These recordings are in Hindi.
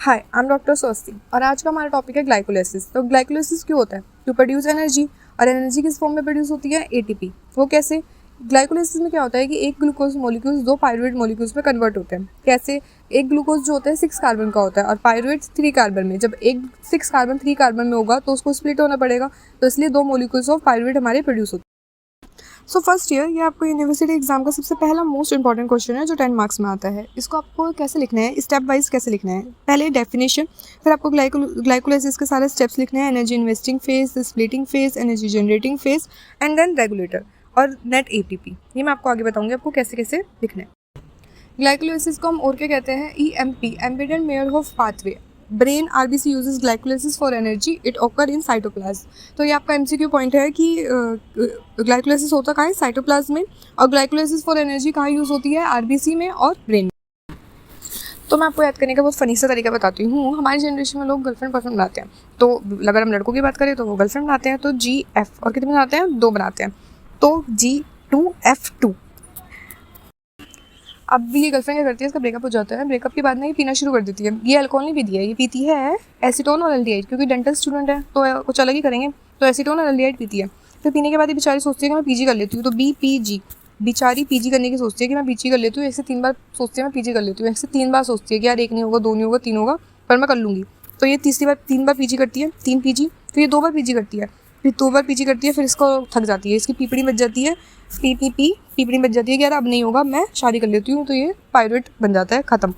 हाय, आई एम डॉक्टर स्वस्ति और आज का हमारा टॉपिक है ग्लाइकोलाइसिस। तो ग्लाइकोलाइसिस क्यों होता है? To produce energy. और एनर्जी किस फॉर्म में प्रोड्यूस होती है? एटीपी। वो कैसे? ग्लाइकोलाइसिस में क्या होता है कि एक ग्लूकोज मॉलिक्यूल्स दो पायरुवेट मॉलिक्यूल्स में कन्वर्ट होते हैं। कैसे? एक ग्लूकोज जो होता है 6 कार्बन का होता है और पायरुवेट 3 कार्बन में। जब एक 6 कार्बन 3 कार्बन में होगा तो उसको स्प्लिट होना पड़ेगा, तो इसलिए दो मॉलिक्यूल्स ऑफ पायरुवेट हमारे प्रोड्यूस होते हैं। सो फर्स्ट ईयर ये आपको यूनिवर्सिटी एग्जाम का सबसे पहला मोस्ट इंपॉर्टेंट क्वेश्चन है जो 10 मार्क्स में आता है। इसको आपको कैसे लिखना है, स्टेप वाइज कैसे लिखना है? पहले डेफिनेशन, फिर आपको ग्लाइकोलाइसिस के सारे स्टेप्स लिखने हैं। Energy investing phase, splitting phase, energy generating phase and then regulator और नेट एटीपी। ये मैं आपको आगे बताऊंगी आपको कैसे कैसे लिखना है। ग्लाइकोलाइसिस को हम और क्या कहते हैं? EMP, embedded Meyerhof pathway. Brain RBC uses glycolysis for energy, it occur in cytoplasm. तो ये आपका MCQ पॉइंट है कि ग्लाइकोलाइसिस होता कहाँ है? साइटोप्लाज्म में। और ग्लाइकोलाइसिस फॉर एनर्जी कहाँ यूज़ होती है? आरबीसी में और ब्रेन में। तो मैं आपको याद करने का बहुत फनी सा तरीका बताती हूँ। हमारी जनरेशन में लोग गर्लफ्रेंड बॉयफ्रेंड बनाते हैं, तो अगर हम लड़कों की बात करें तो वो गर्लफ्रेंड बनाते हैं, तो GF और कितने बनाते हैं? 2 बनाते हैं, तो G2F2। अब ये गर्लफ्रेंड क्या करती है? इसका ब्रेकअप हो जाता है। ब्रेकअप के बाद ना ये पीना शुरू कर देती है। ये अल्कोहल नहीं पीती है, ये पीती है एसीटोन और एल्डिहाइड, क्योंकि डेंटल स्टूडेंट है तो कुछ अलग ही करेंगे। तो एसीटोन और एल्डिहाइड पीती है। फिर पीने के बाद ये बेचारी सोचती है कि मैं PG कर लेती हूँ, तो BPG। बेचारी PG करने की सोचती है कि मैं PG कर लेती हूँ। 1 से 3 बार सोचती है मैं PG कर लेती हूँ। 1 से 3 बार सोचती है कि यार 1 नहीं होगा, 2 नहीं होगा, 3 होगा, पर मैं कर लूँगी। तो ये तीसरी बार 3 बार PG करती है, 3 PG। फिर ये 2 बार PG करती है, फिर 2 बार PG करती है, फिर इसको थक जाती है, इसकी पीपड़ी बच जाती है, पीपड़ी बच जाती है कि यार अब नहीं होगा, मैं शादी कर लेती हूँ। तो ये पायरुवेट बन जाता है, ख़त्म।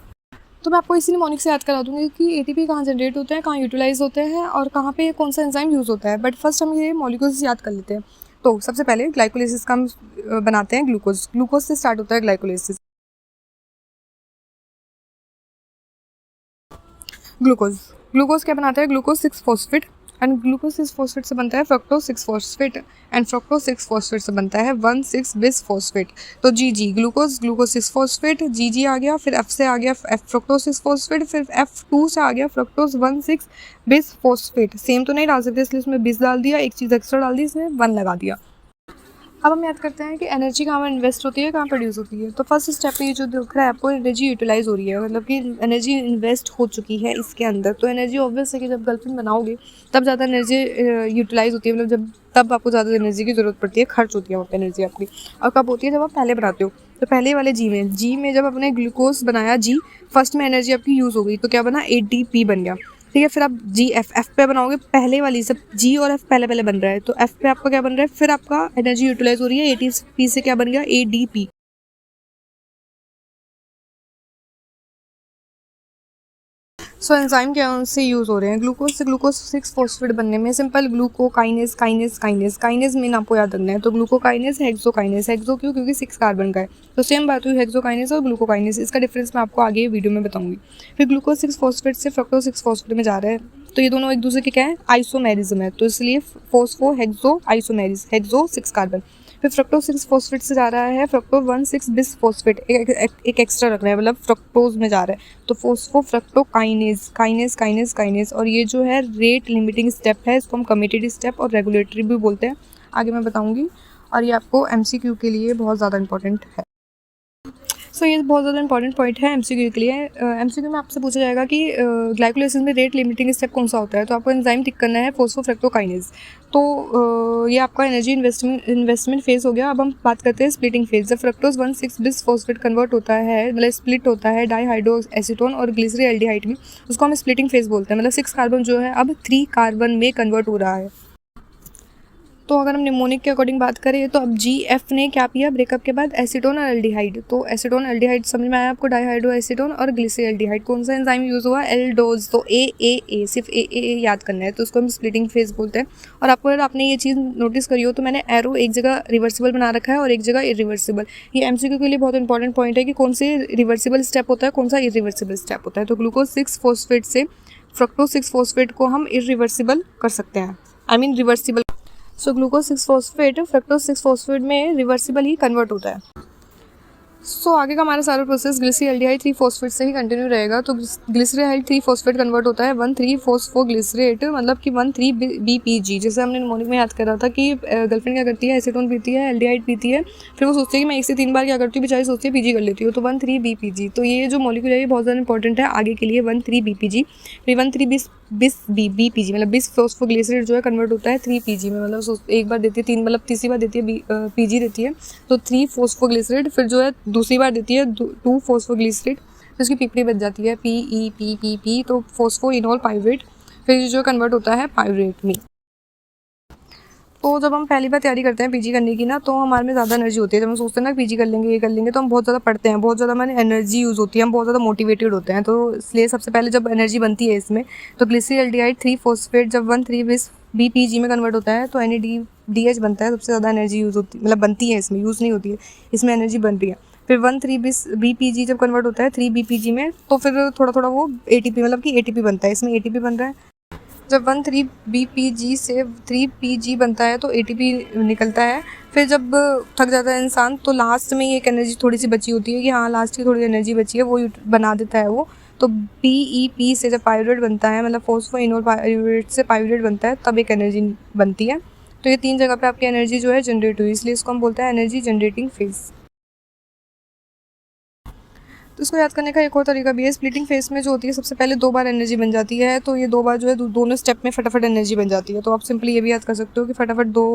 तो मैं आपको इसी निमोनिक से याद करा दूँगी कि ATP कहाँ जनरेट होते हैं, कहाँ यूटिलाइज होते हैं और कहाँ पे कौन सा एंजाइम यूज़ होता है। बट फर्स्ट हम ये मॉलिक्यूल्स याद कर लेते हैं। तो सबसे पहले ग्लाइकोलाइसिस का हम बनाते हैं ग्लूकोज। ग्लूकोज से स्टार्ट होता है ग्लाइकोलाइसिस। ग्लूकोज ग्लूकोज क्या बनाता है? Glucose 6 phosphate. And glucose 6 phosphate से बनता है fructose 6 phosphate. And fructose 6 phosphate से बनता है 1,6 बिस फॉस्फेट। तो ग्लूकोज 6 फॉस्फेट, आ गया, फिर F से आ गया फ्रक्टोज 6 फॉस्फेट, फिर F2 से आ गया फ्रक्टोज 1,6 बिस फॉस्फेट। सेम तो नहीं डाल सकते, इसलिए इसमें बिस डाल दिया, एक चीज़ एक्स्ट्रा डाल दी, इसमें 1 लगा दिया। अब हम याद करते हैं कि एनर्जी कहाँ इन्वेस्ट होती है, कहाँ प्रोड्यूस होती है। तो फर्स्ट स्टेप ये जो दिख रहा है आपको, एनर्जी यूटिलाइज हो रही है, मतलब कि एनर्जी इन्वेस्ट हो चुकी है इसके अंदर। तो एनर्जी ऑब्वियस है कि जब गर्लफ्रेंड बनाओगे तब ज़्यादा एनर्जी यूटिलाइज होती है, मतलब तब आपको ज़्यादा एनर्जी की ज़रूरत पड़ती है, खर्च होती है वहाँ पर एनर्जी आपकी। और कब होती है? जब आप पहले बनाते हो। तो पहले वाले जी में जब आपने ग्लूकोज बनाया, फर्स्ट में एनर्जी आपकी यूज़ हो गई, तो क्या बना? ATP बन गया। ठीक है, फिर आप F पे बनाओगे, पहले वाली सब G और F पहले पहले बन रहा है, तो F पे आपका क्या बन रहा है? फिर आपका एनर्जी यूटिलाइज हो रही है, ATP से क्या बन गया? ADP। सो एंजाइम क्या उनसे यूज़ हो रहे हैं? ग्लूकोज से ग्लूकोज 6 फॉस्फेट बनने में सिंपल ग्लूकोकाइनेज काइनेज में आपको याद रखना है। तो ग्लूकोकाइनेज, हेक्सोकाइनेज। हेक्सो क्यों? क्योंकि 6 कार्बन का है। तो सेम बात हुई हेक्सोकाइनेज और ग्लूकोकाइनेज। इसका डिफरेंस मैं आपको आगे वीडियो में बताऊंगी। फिर ग्लूकोज 6 फॉस्फेट से फ्रक्टोज 6 फॉस्फेट में जा रहा है, तो ये दोनों एक दूसरे के क्या है? आइसोमेरिज्म है, तो इसलिए phospho hexo isomerism, hexo 6 carbon. फिर फ्रक्टोज 6 फॉस्फेट से जा रहा है फ्रक्टोज 1,6 बिस फॉस्फेट, एक एक्स्ट्रा रख रहे हैं, मतलब फ्रक्टोज में जा रहा है, तो फोस्फो फ्रक्टोकाइनेज। और ये जो है रेट लिमिटिंग स्टेप है, इसको हम कमिटेड स्टेप और रेगुलेटरी भी बोलते हैं, आगे मैं बताऊंगी। और ये आपको MCQ के लिए बहुत ज़्यादा इंपॉर्टेंट है। सो ये बहुत ज़्यादा इंपॉर्टेंट पॉइंट है MCQ के लिए। MCQ में आपसे पूछा जाएगा कि ग्लाइकोलाइसिस में रेट लिमिटिंग स्टेप कौन सा होता है, तो आपको एंजाइम टिक करना है फोस्फोफ्रक्टोकाइनेज। तो ये आपका एनर्जी इन्वेस्टमेंट फेज हो गया। अब हम बात करते हैं स्प्लिटिंग फेज। जब फ्रक्टोज 1,6 बिस फॉस्फेट कन्वर्ट होता है, मतलब स्प्लिट होता है डाईहाइड्रो एसीटोन और ग्लिसरॉल्डिहाइड में, उसको हम स्प्लिटिंग फेज बोलते हैं। मतलब 6 कार्बन जो है अब 3 कार्बन में कन्वर्ट हो रहा है। तो अगर हम निमोनिक के अकॉर्डिंग बात करें, तो अब GF ने क्या पिया ब्रेकअप के बाद? एसीटोन और एल्डिहाइड। तो एसीटोन एल्डिहाइड समझ में आया आपको? डाईहाइड्रो एसीटोन और ग्लिसरॉल्डिहाइड। कौन सा एंजाइम यूज़ हुआ? एल्डोज। तो AAA, सिर्फ AAA याद करना है, तो उसको हम स्प्लिटिंग फेज बोलते हैं। और आपको अगर आपने ये चीज़ नोटिस करी हो तो मैंने एरो एक जगह रिवर्सिबल बना रखा है और एक जगह इरिवर्सिबल। ये MCQ के लिए बहुत इंपॉर्टेंट पॉइंट है कि कौन से रिवर्सिबल स्टेप होता है, कौन सा इरिवर्सिबल स्टेप होता है। तो ग्लूकोज 6 फॉस्फेट से फ्रक्टोज 6 फॉस्फेट को हम इरिवर्सिबल कर सकते हैं, reversible. So glucose 6 phosphate fructose 6 phosphate में रिवर्सिबल ही कन्वर्ट होता है। सो आगे का हमारा सारा प्रोसेस ग्लिसरॉल्डिहाइड 3-फॉस्फेट से ही कंटिन्यू रहेगा। तो ग्लिसरॉल्डिहाइड 3-फॉस्फेट कन्वर्ट होता है 1,3-फॉस्फोग्लिसरेट, मतलब कि 1,3-BPG। जैसे हमने मॉर्निंग में याद करा था कि गर्लफ्रेंड क्या करती है, एसीटोन पीती है, एल्डिहाइड पीती है, फिर वो सोचती है कि मैं 1 से 3 बार क्या करती हूँ, बेचारी सोचती है पीजी कर लेती हूँ, तो 1,3-BPG। तो ये जो मॉलिक्यूल है ये बहुत ज़्यादा इंपॉर्टेंट है आगे के लिए, 1,3-BPG। फिर 1,3-BPG मतलब बिस फॉस्फोग्लिसरेट जो है कन्वर्ट होता है 3PG में, मतलब एक बार देती है 3, मतलब तीसरी बार देती है PG देती है, तो 3-फॉस्फोग्लिसरेट। फिर जो है दूसरी बार देती है 2-फॉस्फोग्लिसरेट, तो उसकी पीपड़ी बच जाती है PEPPP, तो फॉस्फोइनोल पाइरुवेट, फिर जो कन्वर्ट होता है पाइरुवेट में। तो जब हम पहली बार तैयारी करते हैं पीजी करने की ना, तो हमारे में ज़्यादा एनर्जी होती है। जब हम सोचते हैं ना पीजी कर लेंगे, ये कर लेंगे, तो हम बहुत ज़्यादा पढ़ते हैं, बहुत ज़्यादा हमारी एनर्जी यूज़ होती है, हम बहुत ज़्यादा मोटिवेटेड होते हैं। तो इसलिए सबसे पहले जब एनर्जी बनती है इसमें, तो ग्लिसरॉल्डिहाइड 3-फॉस्फेट जब 1,3-BPG में कन्वर्ट होता है तो NADH बनता है, सबसे ज़्यादा एनर्जी यूज़ होती मतलब बनती है इसमें, यूज़ नहीं होती है, इसमें एनर्जी बन रही है। फिर 1,3-BPG जब कन्वर्ट होता है 3BPG में, तो फिर थोड़ा थोड़ा वो ATP मतलब कि ATP बनता है, इसमें ATP बन रहा है। जब 1,3-BPG से 3PG बनता है तो ATP निकलता है। फिर जब थक जाता है इंसान तो लास्ट में एक एनर्जी थोड़ी सी बची होती है कि हाँ लास्ट की थोड़ी एनर्जी बची है, वो बना देता है वो। तो PEP से जब पाइरुवेट बनता है, मतलब फॉस्फोइनोल पाइरुवेट से पाइरुवेट बनता है, तब एक एनर्जी बनती है। तो ये 3 जगह पे आपकी एनर्जी जो है जनरेट हुई, इसलिए इसको हम बोलते हैं एनर्जी जनरेटिंग फेज। तो इसको याद करने का एक और तरीका भी है, स्प्लिटिंग फेस में जो होती है सबसे पहले 2 बार एनर्जी बन जाती है, तो ये 2 बार जो है दोनों स्टेप में फटाफट एनर्जी बन जाती है। तो आप सिंपली ये भी याद कर सकते हो कि फटाफट 2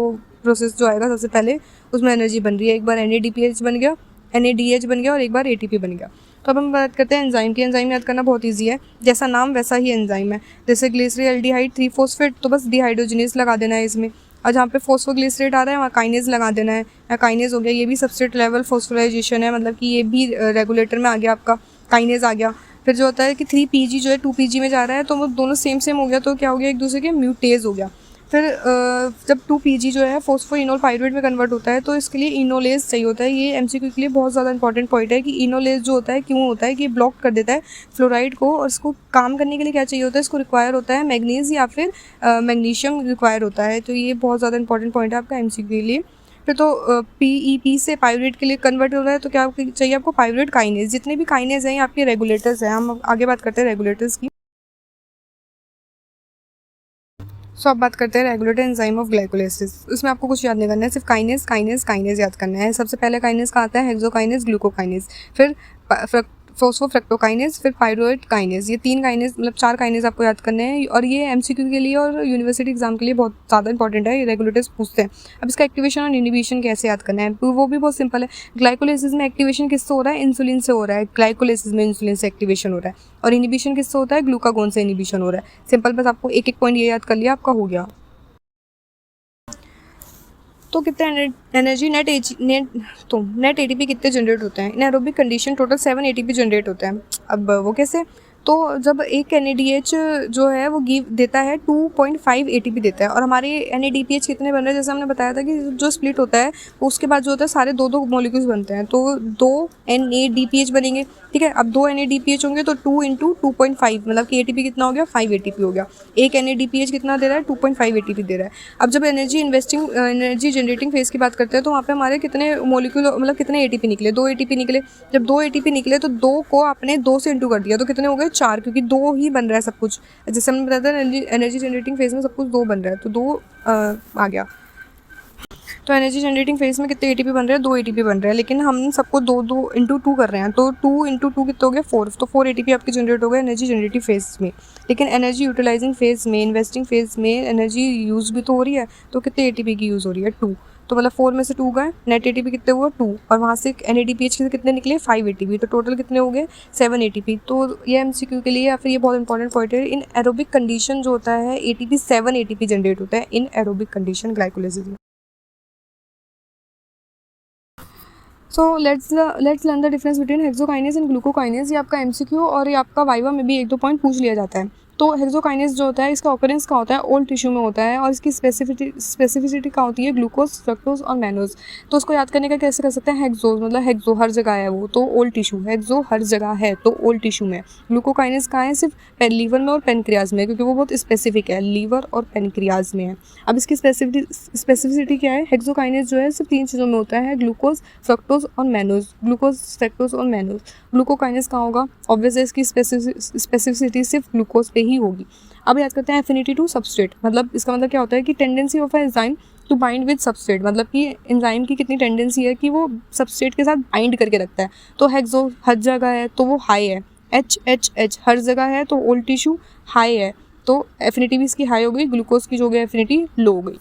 प्रोसेस जो आएगा सबसे पहले उसमें एनर्जी बन रही है, एक बार NADPH बन गया, NADH बन गया और एक बार ATP बन गया। तो अब हम बात करते हैं एंजाइम की। एंजाइम याद करना बहुत ईजी है, जैसा नाम वैसा ही एंजाइम है। जैसे ग्लिसरॉल्डिहाइड 3-फॉस्फेट, तो बस डिहाइड्रोजिनेज लगा देना है इसमें, और जहाँ पे फॉस्फोग्लिसरेट आ रहा है वहाँ काइनेज लगा देना है, या काइनेज हो गया, ये भी सबस्ट्रेट लेवल फॉस्फोराइजेशन है, मतलब कि ये भी रेगुलेटर में आ गया आपका, काइनेज आ गया। फिर जो होता है कि 3PG जो है 2PG में जा रहा है, तो वो दोनों सेम सेम हो गया, तो क्या हो गया, एक दूसरे के म्यूटेज हो गया। फिर जब 2PG जो है फॉस्फोइनोल पाइरुवेट में कन्वर्ट होता है, तो इसके लिए इनोलेज चाहिए होता है। ये MCQ के लिए बहुत ज़्यादा इंपॉर्टेंट पॉइंट है कि इनोलेज जो होता है क्यों होता है, कि ब्लॉक कर देता है फ्लोराइड को, और इसको काम करने के लिए क्या चाहिए होता है, इसको रिक्वायर होता है मैग्नीज या फिर मैग्नीशियम रिक्वायर होता है। तो ये बहुत ज़्यादा इंपॉर्टेंट पॉइंट है आपका MCQ के लिए। फिर तो PEP से पाइरुवेट के लिए कन्वर्ट हो रहा है, तो क्या चाहिए आपको, पाइरुवेट काइनेज। जितने भी काइनेज हैं आपके रेगुलेटर्स हैं, हम आगे बात करते हैं रेगुलेटर्स की। सो अब बात करते हैं रेगुलेटर एंजाइम ऑफ ग्लाइकोलाइसिस। इसमें आपको कुछ याद नहीं करना है, सिर्फ काइनेज काइनेज काइनेज याद करना है। सबसे पहले काइनेज का आता है हेक्सोकाइनेज, ग्लूकोकाइनेज, फिर फॉस्फोफ्रक्टोकाइनेज, फिर पाइरुवेट काइनेज। ये 3 काइनेज मतलब 4 काइनेज आपको याद करने हैं, और ये MCQ के लिए और यूनिवर्सिटी एग्जाम के लिए बहुत ज़्यादा इंपॉर्टेंट है, ये रेगुलेटर्स पूछते हैं। अब इसका एक्टिवेशन और इनिबिशन कैसे याद करना है, तो वो भी बहुत सिंपल है। ग्लाइकोलाइसिस में एक्टिवेशन किससे हो रहा है, इंसुलिन से हो रहा है। ग्लाइकोलाइसिस में इंसुलिन से एक्टिवेशन हो रहा है, और इनिबिशन किससे होता है, ग्लूकागोन से इनिबिशन हो रहा है। सिंपल, बस आपको एक एक पॉइंट ये याद कर लिया, आपका हो गया। तो कितने एनर्जी नेट ATP कितने जनरेट होते हैं in aerobic condition, total 7 ATP generate होते हैं। अब वो कैसे, तो जब एक NADH जो है वो गिव देता है 2.5 ATP देता है, और हमारे NADPH कितने बन रहे हैं, जैसे हमने बताया था कि जो स्प्लिट होता है उसके बाद जो होता है सारे 2-2 मॉलिक्यूल्स बनते हैं, तो 2 NADPH बनेंगे। ठीक है, अब 2 NADPH होंगे तो 2 × 2.5 मतलब कि ATP कितना हो गया, 5 ATP हो गया। एक NADPH कितना दे रहा है, 2.5 ATP दे रहा है। अब जब एनर्जी जनरेटिंग फेज की बात करते हैं, तो वहाँ पे हमारे कितने मॉलिक्यूल मतलब कितने ATP निकले, 2 ATP निकले। जब 2 ATP निकले तो 2 को आपने 2 से इंटू कर दिया, तो कितने हो गए, 4, क्योंकि 2 ही बन रहा है सब कुछ। जैसे हमने बताया था एनर्जी जनरेटिंग फेज में सब कुछ 2 बन रहा है, तो 2 आ गया। तो एनर्जी जनरेटिंग फेज में कितने ATP बन रहे हैं, 2 ATP बन रहे हैं, लेकिन हम सबको 2 × 2 कर रहे हैं, तो 2 × 2 कितने हो गए, 4, तो 4 ATP आपके जनरेट हो गए एनर्जी जनरेटिव फेज में। लेकिन एनर्जी यूटिलाइजिंग फेज में, इन्वेस्टिंग फेज में एनर्जी यूज़ भी तो हो रही है, तो कितने ATP की यूज़ हो रही है, 2। तो मतलब 4 में से 2 गए, नेट ATP कितने हुए, 2, और वहाँ से NADPH के कितने निकले, 5 ATP, तो टोटल कितने हो गए, 7 ATP। तो ये MCQ के लिए या फिर ये बहुत इंपॉर्टेंट पॉइंट है, इन एरोबिक कंडीशन जो होता है ATP 7 ATP जनरेट होता है इन एरोबिक कंडीशन ग्लाइकोलाइसिस में। So let's learn the difference between hexokinase and glucokinase. ये आपका MCQ और ये आपका वाइवा में भी 1-2 पॉइंट पूछ लिया जाता है। तो हेक्सोकाइनेज जो होता है इसका ऑकरेंस कहाँ होता है, ओल्ड टिश्यू में होता है, और इसकी स्पेसिफिसिटी कहाँ होती है, ग्लूकोज, फ्रक्टोज और मैनोज। तो उसको याद करने का कैसे कर सकते हैं, हेक्सोज मतलब हेक्सो हर जगह है वो, तो ओल्ड टिश्यू, हेक्सो हर जगह है तो ओल्ड टिश्यू में। ग्लूकोकाइनेज कहाँ है, सिर्फ लीवर में और पेनक्रियाज में, क्योंकि वो बहुत स्पेसिफिक है, लीवर और पेनक्रियाज में है। अब इसकी स्पेसिफिसिटी क्या है, हेक्सोकाइनेज जो है सिर्फ 3 चीज़ों में होता है, ग्लूकोज, फ्रक्टोज और मैनोज, ग्लूकोज, फ्रक्टोज और मैनोज। ग्लूकोकाइनेज कहाँ होगा, ऑब्वियसली इसकी स्पेसिफिसिटी सिर्फ ग्लूकोज पे ही होगी। अब याद करते हैं एफिनिटी टू सबस्ट्रेट, मतलब इसका मतलब क्या होता है कि tendency of enzyme to bind with substrate, मतलब कि एंजाइम की कितनी टेंडेंसी है कि वो सबस्ट्रेट के साथ बाइंड करके रखता है। तो हेक्सो हर जगह है तो वो हाई है, H हर जगह है तो ओल्ड टिश्यू हाई है, तो एफिनिटी भी इसकी हाई हो गई, ग्लूकोज की जो हो गई एफिनिटी लो हो गई।